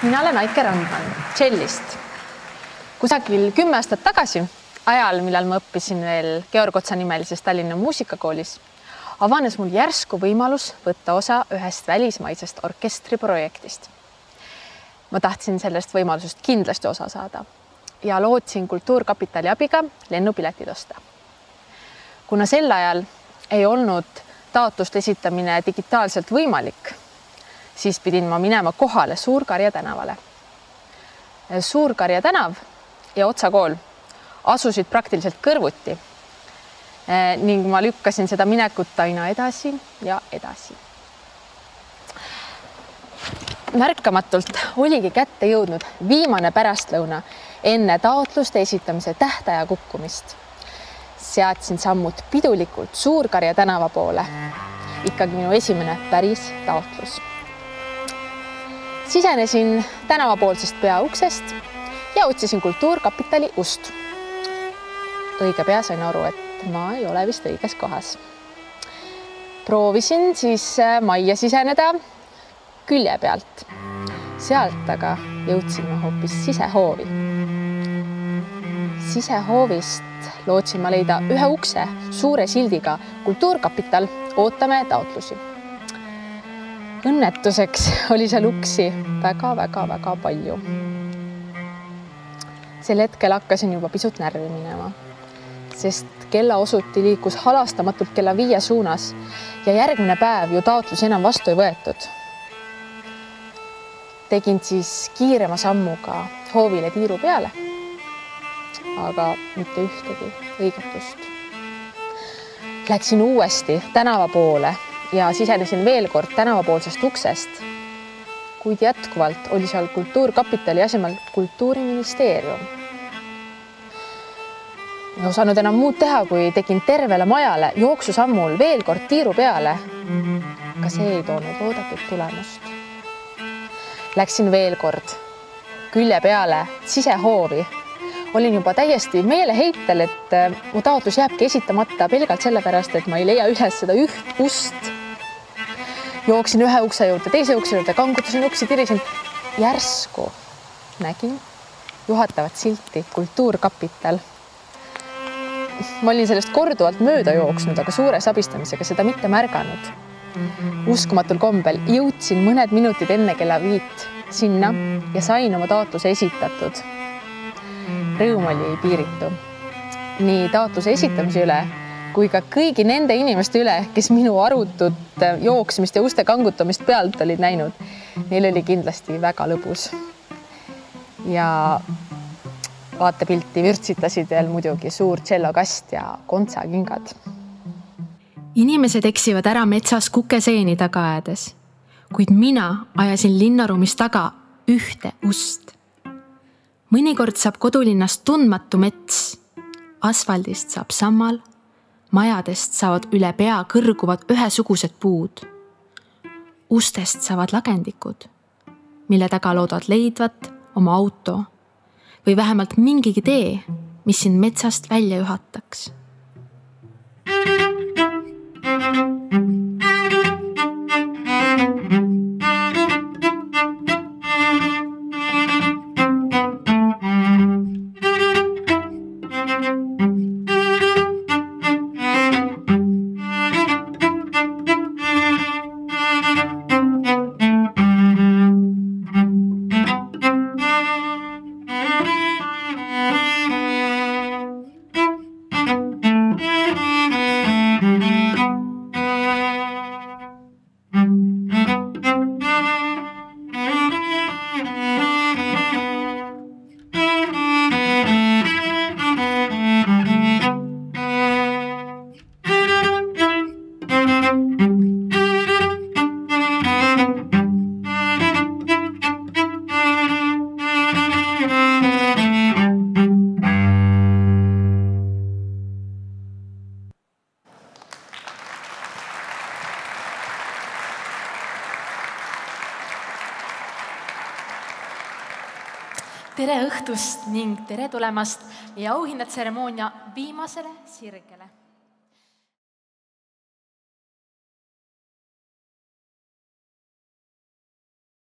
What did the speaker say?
Mina olen Aike Randman, tšellist. Kusagil 10 aastat tagasi, ajal, millal ma õppisin veel Georg Otsa nimelises Tallinna muusikakoolis, avanes mul järsku võimalus võtta osa ühest välismaisest orkestriprojektist. Ma tahtsin sellest võimalusest kindlasti osa saada ja lootsin Kultuurkapitali abiga lennupiletid osta. Kuna sel ajal ei olnud taotlust esitamine digitaalselt võimalik, siis pidin ma minema kohale Suur-Karja tänavale. Suur-Karja tänav ja Otsa kool asusid praktiliselt kõrvuti ning ma lükkasin seda minekut aina edasi ja edasi. Märkamatult oligi kätte jõudnud viimane pärastlõuna enne taotluste esitamise tähtaja kukkumist. Seadsin sammud pidulikult Suur-Karja tänava poole. Ikkagi minu esimene päris taotlus. Sisenesin tänavapoolsest peauksest ja otsisin Kultuurkapitali ust. Õige pea sain aru, et ma ei ole vist õiges kohas. Proovisin siis majja siseneda külje pealt. Sealt aga jõudsin ma hoopis sisehoovi. Sisehoovist lootsin ma leida ühe ukse suure sildiga Kultuurkapital, ootame taotlusi. Õnnetuseks oli seal uksi väga palju. Sel hetkel hakkasin juba pisut närvi minema, sest kella osuti liikus halastamatult kella 5 suunas ja järgmine päev ju taotlusi enam vastu ei võetud. Tegin siis kiirema sammuga hoovile tiiru peale, aga mitte ühtegi õigetust. Läksin uuesti tänava poole ja sisenesin veel kord tänavapoolsest uksest, kuid jätkuvalt oli seal Kultuurkapitali asemel Kultuuriministeerium. Ei osanud enam muud teha, kui tegin tervele majale jooksusammul veel kord tiiru peale. Ka see ei toonud oodatud tulemust. Läksin veel kord külje peale sisehoovi. Olin juba täiesti meeleheitel, et mu taotlus jääbki esitamata pelgalt sellepärast, et ma ei leia üles seda üht ust. Jooksin ühe ukse juurde, teise ukse juurde, kangutasin uksi, tirisin. Järsku nägin juhatavat silti Kultuurkapital. Ma olin sellest korduvalt mööda jooksnud, aga suure sabistamisega seda mitte märganud. Uskumatul kombel jõudsin mõned minutid enne kella 5 sinna ja sain oma taotluse esitatud. Rõõm oli piiritu. Nii taotluse esitamise üle kui ka kõigi nende inimeste üle, kes minu arutut jooksmist ja uste kangutamist pealt olid näinud. Neil oli kindlasti väga lõbus. Ja vaatepilti vürtsitasid veel muidugi suur tšellokast ja kontsakingad. Inimesed eksivad ära metsas kukeseeni taga ajades, kuid mina ajasin linnaruumis taga ühte ust. Mõnikord saab kodulinnast tundmatu mets, asfaldist saab sammal, majadest saavad üle pea kõrguvad ühesugused puud. Ustest saavad lagendikud, mille taga loodad leidvat oma auto või vähemalt mingigi tee, mis sind metsast välja juhataks. Tere õhtust ning tere tulemast meie auhinnatseremoonia viimasele sirgele.